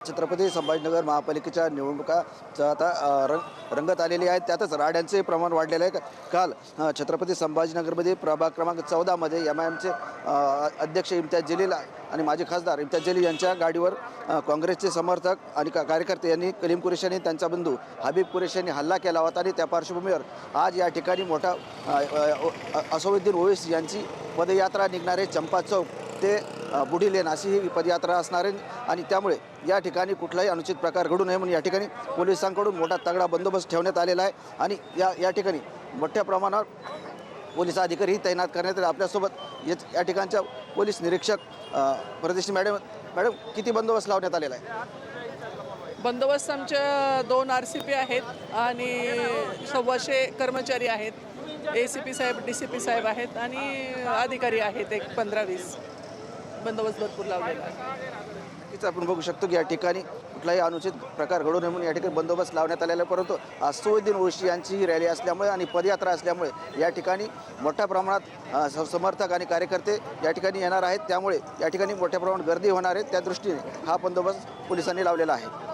छत्रपती संभाजीनगर महापालिकेच्या निवडणुकाचा आता रंगत आलेली आहे. त्यातच राड्यांचे प्रमाण वाढलेलं आहे. काल छत्रपती संभाजीनगरमध्ये प्रभाग क्रमांक 14मध्ये MIMचे अध्यक्ष इम्तियाज जलील आणि माजी खासदार इम्तियाज जलील यांच्या गाडीवर काँग्रेसचे समर्थक आणि कार्यकर्ते यांनी कलीम कुरेशी आणि त्यांचा बंधू हबीब कुरेशी यांनी हल्ला केला होता आणि त्या पार्श्वभूमीवर आज या ठिकाणी मोठा असदुद्दीन ओवैसी यांची पदयात्रा निघणार आहे. चंपा चौक ते बुढी लेन अशी ही पदयात्रा असणार आहे आणि त्यामुळे या ठिकाणी कुठलाही अनुचित प्रकार घडू नये म्हणून या ठिकाणी पोलिसांकडून मोठा तगडा बंदोबस्त ठेवण्यात आलेला आहे आणि या ठिकाणी मोठ्या प्रमाणावर पोलीस अधिकारी तैनात करण्यात आले. आपल्यासोबत या ठिकाणच्या पोलीस निरीक्षक प्रदेश मॅडम किती बंदोबस्त लावण्यात आलेला आहे? बंदोबस्त आमच्या 2 RCP आहेत आणि 125 कर्मचारी आहेत. ACP साहेब DCP साहेब आहेत आणि अधिकारी आहेत एक 15-20. बंदोबस्त भरपूर लावलेला आहे. नक्कीच आपण बघू शकतो की या ठिकाणी कुठलाही अनुचित प्रकार घडू नये म्हणून या ठिकाणी बंदोबस्त लावण्यात आलेला आहे. परंतु असदुद्दीन ओवैसी यांची ही रॅली असल्यामुळे आणि पदयात्रा असल्यामुळे या ठिकाणी मोठ्या प्रमाणात समर्थक आणि कार्यकर्ते या ठिकाणी येणार आहेत. त्यामुळे या ठिकाणी मोठ्या प्रमाणात गर्दी होणार आहे. त्या दृष्टीने हा बंदोबस्त पोलिसांनी लावलेला आहे.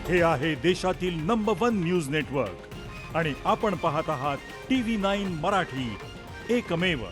हे आहे देशातील नंबर 1 न्यूज नेटवर्क आणि आपण पाहत आहात TV9 मराठी, एकमेव.